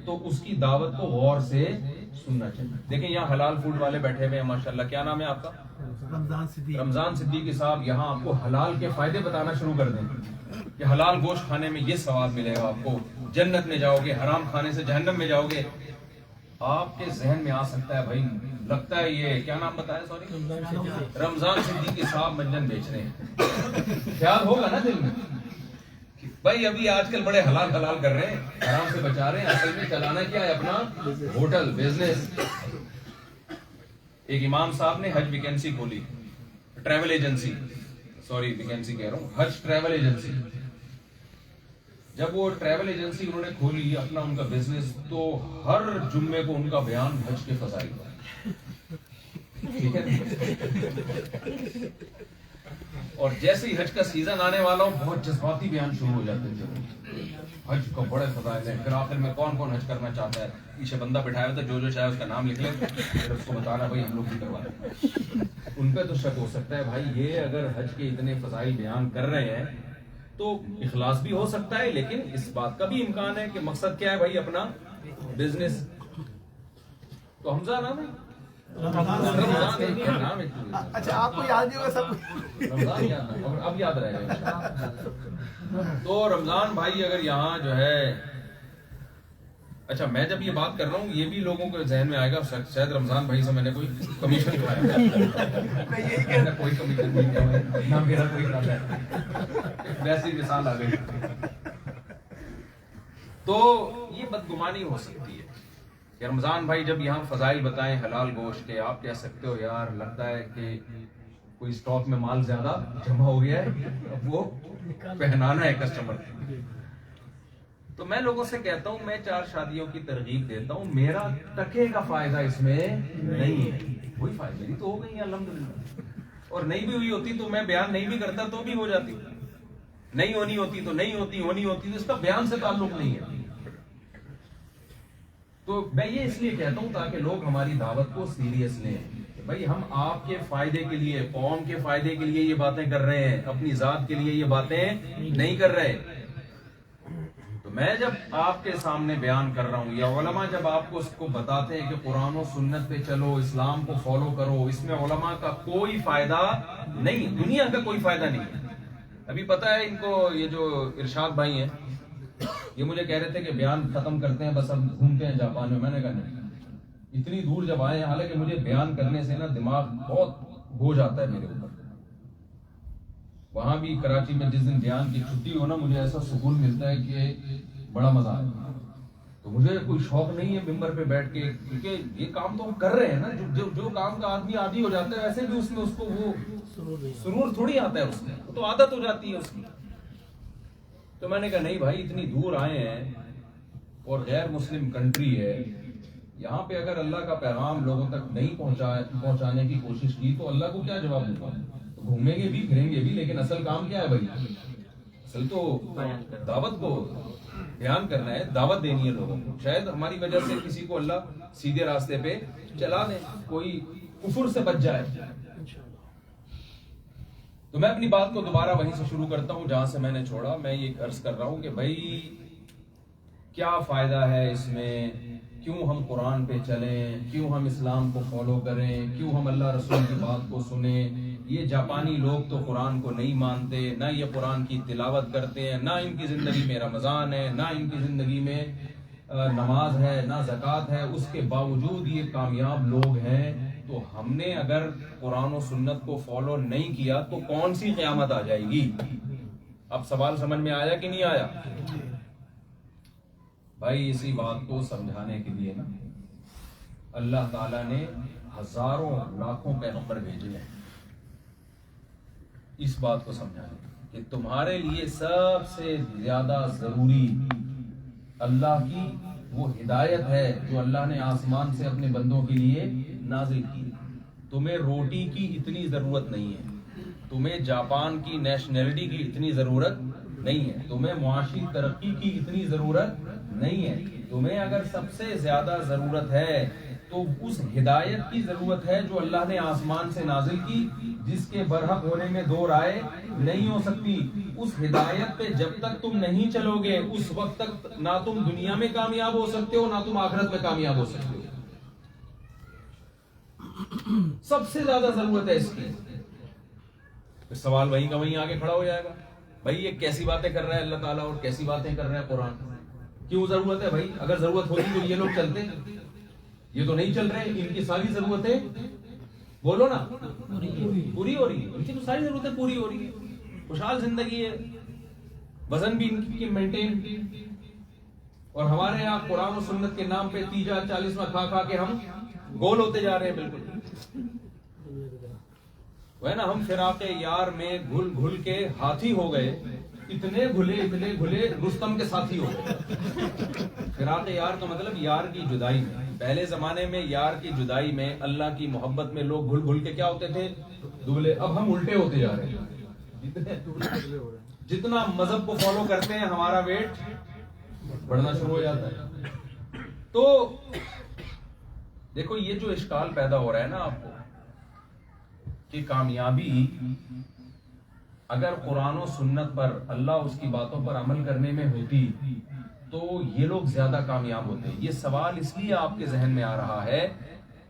تو اس کی دعوت کو غور سے سننا چاہیے. دیکھیں یہاں حلال فوڈ والے بیٹھے ہوئے ہیں ماشاءاللہ. کیا نام ہے آپ کا؟ رمضان صدیقی صاحب. یہاں آپ کو حلال کے فائدے بتانا شروع کر دیں کہ حلال گوشت کھانے میں یہ ثواب ملے گا آپ کو, جنت میں جاؤ گے, حرام کھانے سے جہنم میں جاؤ گے. آپ کے ذہن میں آ سکتا ہے بھائی لگتا ہے یہ کیا نام بتایا, سوری, رمضان صدیقی صاحب منجن بیچ رہے ہیں. خیال ہوگا نا دل میں بھائی ابھی آج کل بڑے حلال کر رہے ہیں, حرام سے بچا رہے ہیں, اصل میں چلانا کیا ہے اپنا ہوٹل بزنس. ایک امام صاحب نے حج ویکینسی کھولی, ٹریول ایجنسی, سوری ویکینسی کہہ رہا ہوں, حج ٹریول ایجنسی. جب وہ ٹریول ایجنسی انہوں نے کھولی اپنا ان کا بزنس, تو ہر جمعے کو ان کا بیان حج کے فضائل کا. ٹھیک ہے, اور جیسے ہی حج کا سیزن آنے والا ہو بہت جذباتی بیان شروع ہو جاتے تھے. حج کو بڑے فضائل ہیں, پھر آخر میں کون کون حج کرنا چاہتا ہے, پیچھے بندہ بٹھایا ہوا تھا, جو چاہے اس کا نام لکھ لے, پھر اس کو بتانا بھائی ہم لوگ بھی کروا دیں. ان پہ تو شک ہو سکتا ہے بھائی یہ اگر حج کے اتنے فضائل بیان کر رہے ہیں تو اخلاص بھی ہو سکتا ہے, لیکن اس بات کا بھی امکان ہے کہ مقصد کیا ہے بھائی اپنا بزنس. تو حمزہ نام ہے, اچھا آپ کو یاد نہیں ہوگا سب رمضان یاد ہے, اب یاد رہے گا. تو رمضان بھائی اگر یہاں جو ہے, اچھا میں جب یہ بات کر رہا ہوں یہ بھی لوگوں کے ذہن میں آئے گا شاید رمضان بھائی سے میں نے کوئی کمیشن کھایا, کوئی کمیشن نہیں کیا, نہ میرا کوئی کھاتا ہے, ویسی مثال آ گئی. تو یہ بدگمانی ہو سکتی ہے کہ رمضان بھائی جب یہاں فضائل بتائیں حلال گوشت کے, آپ کہہ سکتے ہو یار لگتا ہے کہ کوئی اسٹاک میں مال زیادہ جمع ہو گیا ہے, اب وہ پہنانا ہے کسٹمر. تو میں لوگوں سے کہتا ہوں, میں 4 شادیوں کی ترغیب دیتا ہوں, میرا ٹکے کا فائدہ اس میں نہیں ہے. وہی فائدہ میری تو ہو گئی ہے الحمدللہ, اور نہیں بھی ہوئی ہوتی تو میں بیان نہیں بھی کرتا تو بھی ہو جاتی, نہیں ہونی ہوتی تو نہیں ہوتی, ہونی ہوتی تو اس کا بیان سے تعلق نہیں ہے. تو میں یہ اس لیے کہتا ہوں تاکہ لوگ ہماری دعوت کو سیریس لیں. بھائی ہم آپ کے فائدے کے لیے, قوم کے فائدے کے لیے یہ باتیں کر رہے ہیں, اپنی ذات کے لیے یہ باتیں نہیں کر رہے. تو میں جب آپ کے سامنے بیان کر رہا ہوں, یا علماء جب آپ کو اس کو بتاتے ہیں کہ قرآن و سنت پہ چلو, اسلام کو فالو کرو, اس میں علماء کا کوئی فائدہ نہیں, دنیا کا کوئی فائدہ نہیں. ابھی پتہ ہے ان کو, یہ جو ارشاد بھائی ہیں یہ مجھے کہہ رہے تھے کہ بیان ختم کرتے ہیں بس اب گھومتے ہیں جاپان میں. میں نے کہا نہیں, اتنی دور جب آئے ہیں, حالانکہ مجھے بیان کرنے سے نا دماغ بہت بوجھ آتا ہے میرے اوپر. وہاں بھی کراچی میں جس دن بیان کی چھٹی ہو نا, مجھے ایسا سکون ملتا ہے کہ بڑا مزہ آئے. تو مجھے کوئی شوق نہیں ہے ممبر پہ بیٹھ کے, کیونکہ یہ کام تو ہم کر رہے ہیں نا, جو کام کا آدمی عادی ہو جاتا ہے ویسے بھی اس میں اس کو وہ سرور تھوڑی آتا ہے, اس میں تو عادت ہو جاتی ہے اس کی. تو میں نے کہا نہیں بھائی, اتنی دور آئے ہیں اور غیر مسلم کنٹری ہے, یہاں پہ اگر اللہ کا پیغام لوگوں تک نہیں پہنچانے کی کوشش کی تو اللہ کو کیا جواب دوں گا. گھومیں گے بھی پھریں گے بھی, لیکن اصل کام کیا ہے بھائی, اصل تو دعوت کو بیان کرنا ہے, دعوت دینی ہے لوگوں کو. شاید ہماری وجہ سے کسی کو اللہ سیدھے راستے پہ چلا دے, کوئی کفر سے بچ جائے. تو میں اپنی بات کو دوبارہ وہیں سے شروع کرتا ہوں جہاں سے میں نے چھوڑا. میں یہ عرض کر رہا ہوں کہ بھائی کیا فائدہ ہے اس میں, کیوں ہم قرآن پہ چلیں, کیوں ہم اسلام کو فالو کریں, کیوں ہم اللہ رسول کی بات کو سنیں. یہ جاپانی لوگ تو قرآن کو نہیں مانتے, نہ یہ قرآن کی تلاوت کرتے ہیں, نہ ان کی زندگی میں رمضان ہے, نہ ان کی زندگی میں نماز ہے, نہ زکوٰۃ ہے, اس کے باوجود یہ کامیاب لوگ ہیں. تو ہم نے اگر قرآن و سنت کو فالو نہیں کیا تو کون سی قیامت آ جائے گی. اب سوال سمجھ میں آیا کہ نہیں آیا بھائی؟ اسی بات کو سمجھانے کے لیے نا اللہ تعالیٰ نے ہزاروں لاکھوں پیغمبر بھیجے ہیں, اس بات کو سمجھانے کہ تمہارے لیے سب سے زیادہ ضروری اللہ کی وہ ہدایت ہے جو اللہ نے آسمان سے اپنے بندوں کے لیے نازل کی. تمہیں روٹی کی اتنی ضرورت نہیں ہے, تمہیں جاپان کی نیشنلٹی کی اتنی ضرورت نہیں ہے, تمہیں معاشی ترقی کی اتنی ضرورت نہیں ہے. تمہیں اگر سب سے زیادہ ضرورت ہے تو اس ہدایت کی ضرورت ہے جو اللہ نے آسمان سے نازل کی, جس کے برحق ہونے میں دو رائے نہیں ہو سکتی. اس ہدایت پہ جب تک تم نہیں چلو گے اس وقت تک نہ تم دنیا میں کامیاب ہو سکتے ہو نہ تم آخرت میں کامیاب ہو سکتے ہو. سب سے زیادہ ضرورت ہے اس کی. پھر سوال وہیں کا وہیں آگے کھڑا ہو جائے گا, بھائی یہ کیسی باتیں کر رہا ہے اللہ تعالیٰ اور کیسی باتیں کر رہا ہے قرآن. کیوں ضرورت ہے بھائی؟ اگر ضرورت ہوتی تو یہ لوگ چلتے, یہ تو نہیں چل رہے. ان کی ساری ضرورتیں بولو نا پوری ہو رہی ہے, ان کی تو ساری ضرورتیں پوری ہو رہی ہے, خوشحال زندگی ہے, وزن بھی ان کی مینٹین. اور ہمارے یہاں قرآن و سنت کے نام پہ 30-40 کھا کھا کے ہم گول ہوتے جا رہے ہیں. بالکل وہ ہے نا, ہم فراق یار میں گھل گھل کے ہاتھی ہو گئے, اتنے گھلے رستم کے ساتھی ہو گئے. فراق یار کا مطلب یار کی جدائی میں. پہلے زمانے میں یار کی جدائی میں اللہ کی محبت میں لوگ گھل گھل کے کیا ہوتے تھے؟ دبلے. اب ہم الٹے ہوتے جا رہے ہیں. جتنا مذہب کو فالو کرتے ہیں ہمارا ویٹ بڑھنا شروع ہو جاتا ہے. تو دیکھو یہ جو اشکال پیدا ہو رہا ہے نا آپ کو کہ کامیابی اگر قرآن و سنت پر اللہ اس کی باتوں پر عمل کرنے میں ہوتی تو یہ لوگ زیادہ کامیاب ہوتے. یہ سوال اس لیے آپ کے ذہن میں آ رہا ہے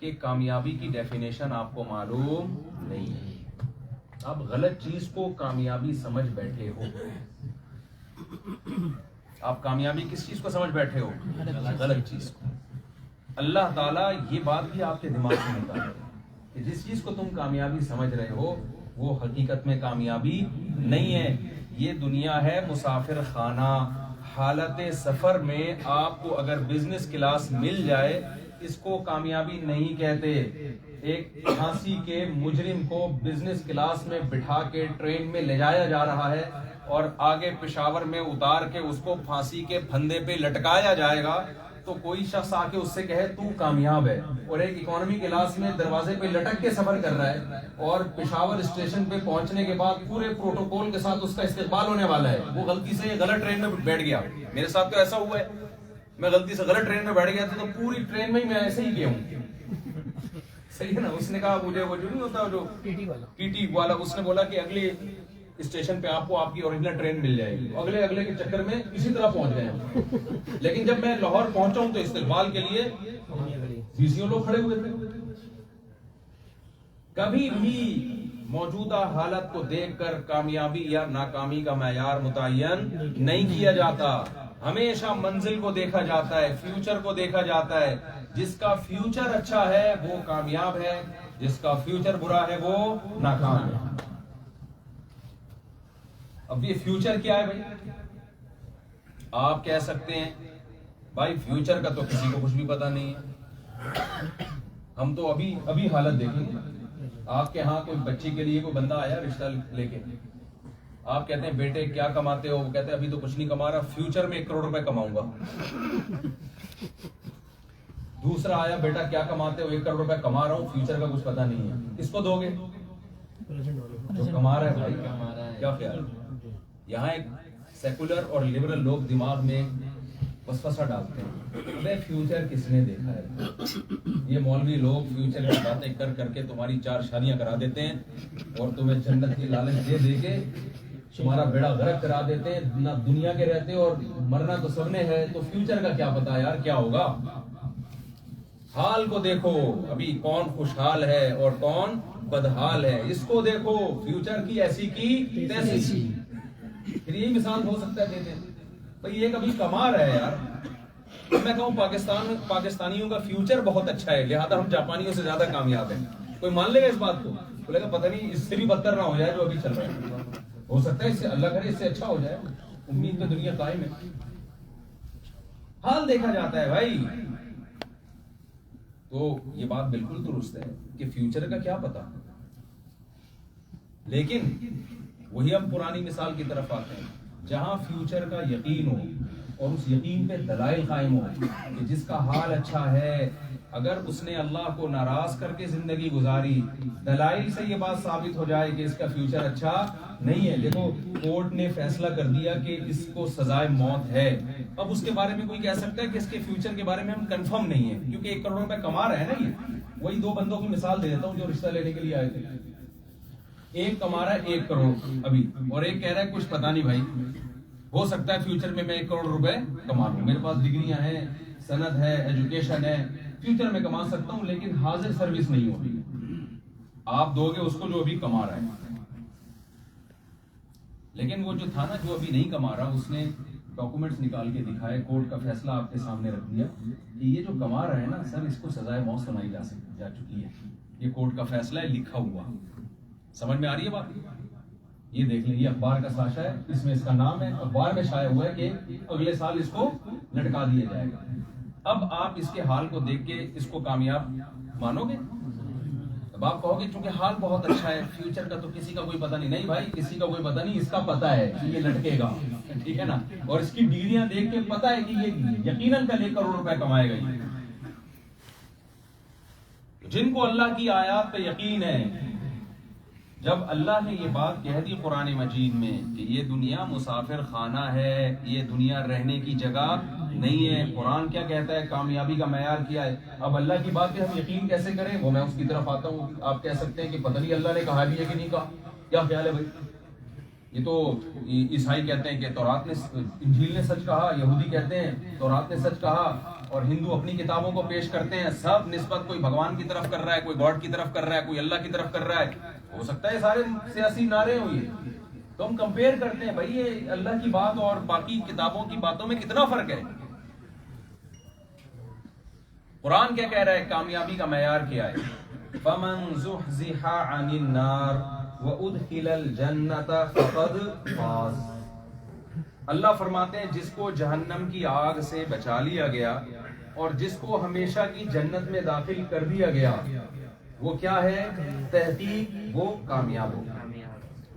کہ کامیابی کی ڈیفینیشن آپ کو معلوم نہیں ہے. آپ غلط چیز کو کامیابی سمجھ بیٹھے ہو. آپ کامیابی کس چیز کو سمجھ بیٹھے ہو؟ غلط چیز کو. اللہ تعالیٰ یہ بات بھی آپ کے دماغ میں نکال کہ جس چیز کو تم کامیابی سمجھ رہے ہو وہ حقیقت میں کامیابی نہیں ہے. یہ دنیا ہے مسافر خانہ. حالت سفر میں آپ کو اگر بزنس کلاس مل جائے اس کو کامیابی نہیں کہتے. ایک پھانسی کے مجرم کو بزنس کلاس میں بٹھا کے ٹرین میں لے جایا جا رہا ہے اور آگے پشاور میں اتار کے اس کو پھانسی کے پھندے پہ لٹکایا جائے گا تو کوئی شخص آ کے اس سے کہے تو کامیاب ہے, اور ایک اکانومی کلاس میں دروازے پہ لٹک کے سفر کر رہا ہے اور پشاور اسٹیشن پہ پہنچنے کے بعد پورے پروٹوکول کے ساتھ اس کا استقبال ہونے والا ہے, وہ غلطی سے غلط ٹرین میں بیٹھ گیا. میرے ساتھ تو ایسا ہوا ہے, میں غلطی سے غلط ٹرین میں بیٹھ گیا تھا تو پوری ٹرین میں ہی میں ایسے ہی گیا ہوں. صحیح ہے نا. اس نے کہا مجھے وہ جو نہیں ہوتا جو پی ٹی والا, اس نے بولا کہ اگلے اسٹیشن پہ آپ کو آپ کی اوریجنل ٹرین مل جائے گی. اگلے کے چکر میں اسی طرح پہنچ گئے ہیں. لیکن جب میں لاہور پہنچا ہوں تو استقبال کے لیے VCO لوگ کھڑے ہوئے تھے. کبھی بھی موجودہ حالت کو دیکھ کر کامیابی یا ناکامی کا معیار متعین نہیں کیا جاتا. ہمیشہ منزل کو دیکھا جاتا ہے, فیوچر کو دیکھا جاتا ہے. جس کا فیوچر اچھا ہے وہ کامیاب ہے, جس کا فیوچر برا ہے وہ ناکام ہے. اب یہ فیوچر کیا ہے بھائی؟ آپ کہہ سکتے ہیں بھائی فیوچر کا تو کسی کو کچھ بھی پتا نہیں ہے. ہم تو ابھی حالت دیکھیں گے. آپ کے ہاں کوئی بچی کے لیے کوئی بندہ آیا رشتہ لے کے, آپ کہتے ہیں بیٹے کیا کماتے ہو؟ وہ کہتے ہیں ابھی تو کچھ نہیں کما رہا, فیوچر میں 1 کروڑ روپے کماؤں گا. دوسرا آیا بیٹا کیا کماتے ہو؟ 1 کروڑ روپے کما رہا ہوں, فیوچر کا کچھ پتا نہیں ہے. کس کو دو گے؟ جو کما رہا ہے بھائی. کیا خیال؟ یہاں ایک سیکولر اور لبرل لوگ دماغ میں وسوسہ ڈالتے ہیں, فیوچر کس نے دیکھا ہے؟ یہ مولوی لوگ فیوچر کی باتیں کر کر کے تمہاری 4 شادیاں کرا دیتے ہیں اور تمہیں جنت کی لالچ دے کے تمہارا بیڑا غرق کرا دیتے ہیں. نہ دنیا کے رہتے اور مرنا تو سب نے ہے, تو فیوچر کا کیا پتا یار کیا ہوگا. حال کو دیکھو, ابھی کون خوشحال ہے اور کون بدحال ہے, اس کو دیکھو. فیوچر کی ایسی کی تیسی. پھر یہی مثال ہو سکتا ہے دیتے ہیں بھائی یہ کبھی کما رہا ہے یار. میں کہوں پاکستانیوں کا فیوچر بہت اچھا ہے لہذا ہم جاپانیوں سے زیادہ کامیاب ہیں. کوئی مان لے گا اس بات کو؟ بولے گا پتہ نہیں اس سے بھی بدتر نہ ہو جائے جو ابھی چل رہا ہے. ہو سکتا ہے اس سے اللہ کرے اس سے اچھا ہو جائے. امید پہ دنیا قائم ہے. حال دیکھا جاتا ہے بھائی. تو یہ بات بالکل درست ہے کہ فیوچر کا کیا پتا, لیکن وہی ہم پرانی مثال کی طرف آتے ہیں جہاں فیوچر کا یقین ہو اور اس یقین پہ دلائل قائم ہو کہ جس کا حال اچھا ہے, اگر اس نے اللہ کو ناراض کر کے زندگی گزاری, دلائل سے یہ بات ثابت ہو جائے کہ اس کا فیوچر اچھا نہیں ہے. دیکھو کورٹ نے فیصلہ کر دیا کہ اس کو سزائے موت ہے. اب اس کے بارے میں کوئی کہہ سکتا ہے کہ اس کے فیوچر کے بارے میں ہم کنفرم نہیں ہے کیونکہ 1 کروڑ روپے کما رہے ہیں نا. یہ وہی 2 بندوں کی مثال دے دیتا ہوں جو رشتہ لینے کے لیے آئے تھے. ایک کما رہا ہے 1 کروڑ ابھی، اور ایک کہہ رہا ہے کچھ پتا نہیں بھائی، ہو سکتا ہے فیوچر میں 1 کروڑ روپے کما لوں، میرے پاس ڈگریاں ہیں، سند ہے، ایجوکیشن ہے، فیوچر میں کما سکتا ہوں، لیکن حاضر سروس نہیں ہوگی. آپ دو گے اس کو جو ابھی کما رہا ہے. لیکن وہ جو تھا نا، جو ابھی نہیں کما رہا، اس نے ڈاکومنٹس نکال کے دکھائے، کورٹ کا فیصلہ آپ کے سامنے رکھ دیا کہ یہ جو کما رہا ہے نا سر، اس کو سزائے موت سنائی جا چکی ہے. یہ کورٹ کا فیصلہ ہے، لکھا ہوا. سمجھ میں آ رہی ہے بات؟ یہ دیکھ لیں، یہ اخبار کا ساشا ہے، اس میں اس کا نام ہے، اخبار میں شائع ہوا ہے کہ اگلے سال اس کو لٹکا دیا جائے گا. اب آپ اس کے حال کو دیکھ کے اس کو کامیاب مانو گے؟ اب آپ کہو گے چونکہ حال بہت اچھا ہے، فیوچر کا تو کسی کا کوئی پتہ نہیں. نہیں بھائی، کسی کا کوئی پتہ نہیں، اس کا پتہ ہے کہ یہ لٹکے گا، ٹھیک ہے نا، اور اس کی ڈگریاں دیکھ کے پتہ ہے کہ یہ یقیناً کل 1 کروڑ روپے کمائے گا. جن کو اللہ کی آیات پہ یقین ہے، جب اللہ نے یہ بات کہہ دی قرآن مجید میں کہ یہ دنیا مسافر خانہ ہے، یہ دنیا رہنے کی جگہ نہیں ہے. قرآن کیا کہتا ہے؟ کامیابی کا معیار کیا ہے. اب اللہ کی بات پہ ہم یقین کیسے کریں؟ وہ میں اس کی طرف آتا ہوں. آپ کہہ سکتے ہیں کہ پتہ نہیں اللہ نے کہا بھی ہے کہ نہیں کہا. کیا خیال ہے بھائی؟ یہ تو عیسائی کہتے ہیں کہ تورات نے، انجیل نے سچ کہا، یہودی کہتے ہیں تورات نے سچ کہا، اور ہندو اپنی کتابوں کو پیش کرتے ہیں. سب نسبت کوئی بھگوان کی طرف کر رہا ہے، کوئی گاڈ کی طرف کر رہا ہے، کوئی اللہ کی طرف کر رہا ہے. ہو سکتا ہے سارے سیاسی نعرے ہوں یہ، تو ہم کمپیئر کرتے ہیں بھائی یہ اللہ کی بات اور باقی کتابوں کی باتوں میں کتنا فرق ہے. قرآن کیا کہہ رہا ہے؟ کامیابی کا معیار کیا ہے؟ فَمَن زُحْزِحَ عَنِ النَّارِ وَأُدْخِلَ الْجَنَّةَ فَقَدْ فَازَ. اللہ فرماتے ہیں جس کو جہنم کی آگ سے بچا لیا گیا اور جس کو ہمیشہ کی جنت میں داخل کر دیا گیا، وہ کیا ہے؟ تحقیق وہ کامیاب ہو.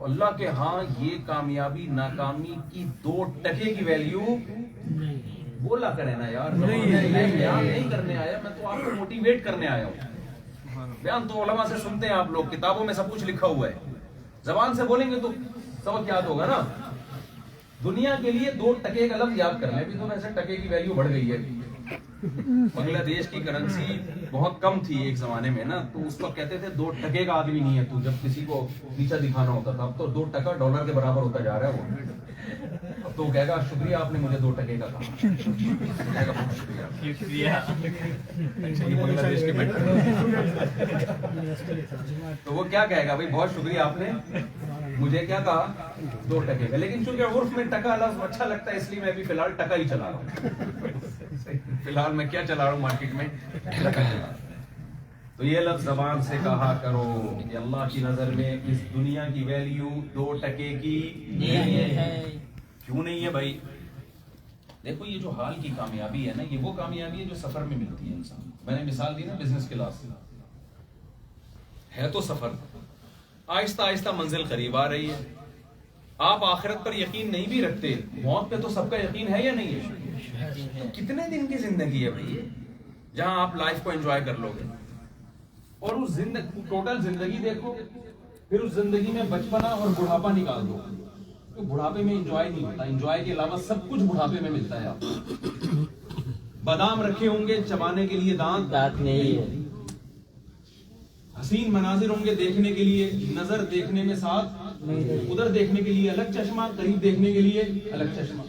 اللہ کے ہاں یہ کامیابی ناکامی کی 2 ٹکے کی ویلیو بولا کرے نا یار. بیان نہیں کرنے آیا میں، تو آپ کو موٹیویٹ کرنے آیا ہوں. بیان تو علماء سے سنتے ہیں آپ لوگ، کتابوں میں سب کچھ لکھا ہوا ہے، زبان سے بولیں گے تو سبق یاد ہوگا نا. دنیا کے لیے 2 ٹکے کا لفظ یاد کر لیں. ابھی تو ویسے ٹکے کی ویلیو بڑھ گئی ہے. بنگلہ دیش کی کرنسی بہت کم تھی ایک زمانے میں نا، تو اس وقت کہتے تھے 2 ٹکے کا آدمی نہیں ہے تو، جب کسی کو نیچا دکھانا ہوتا تھا. اب تو 2 ٹکا ڈالر کے برابر ہوتا جا رہا ہے وہ. اب تو وہ کہے گا شکریہ آپ نے مجھے 2 ٹکے کا کہا. بہت شکریہ. بنگلہ دیش کے تو وہ کیا کہے گا؟ بھائی بہت شکریہ آپ نے مجھے کیا کہا؟ 2 ٹکے کا. لیکن چونکہ عرف میں ٹکا لفظ اچھا لگتا ہے، اس لیے میں ابھی فی الحال ٹکا ہی چلا رہا ہوں. فی الحال میں کیا چلا رہا ہوں مارکیٹ میں؟ ٹکا چلا رہا ہوں. تو یہ لفظ زبان سے کہا کرو کہ اللہ کی نظر میں اس دنیا کی ویلیو 2 ٹکے کی نہیں ہے. کیوں نہیں ہے بھائی؟ دیکھو یہ جو حال کی کامیابی ہے نا، یہ وہ کامیابی ہے جو سفر میں ملتی ہے انسان. میں نے مثال دی نا بزنس کلاس ہے، تو سفر آہستہ آہستہ منزل قریب آ رہی ہے. آپ آخرت پر یقین نہیں بھی رکھتے، موت پہ تو سب کا یقین ہے یا نہیں ہے؟ تو کتنے دن کی زندگی ہے بھائی جہاں آپ لائف کو انجوائے کر لو گے؟ اور اس زندگی، ٹوٹل زندگی دیکھو، پھر اس زندگی میں بچپنا اور بڑھاپا نکال دو. تو بڑھاپے میں انجوائے نہیں ہوتا، انجوائے کے علاوہ سب کچھ بڑھاپے میں ملتا ہے. آپ بادام رکھے ہوں گے چبانے کے لیے، دانت نہیں ہے. حسین مناظر ہوں گے دیکھنے کے لیے، نظر دیکھنے میں ساتھ، ادھر دیکھنے کے لیے الگ چشمہ، قریب دیکھنے کے لیے الگ چشمہ.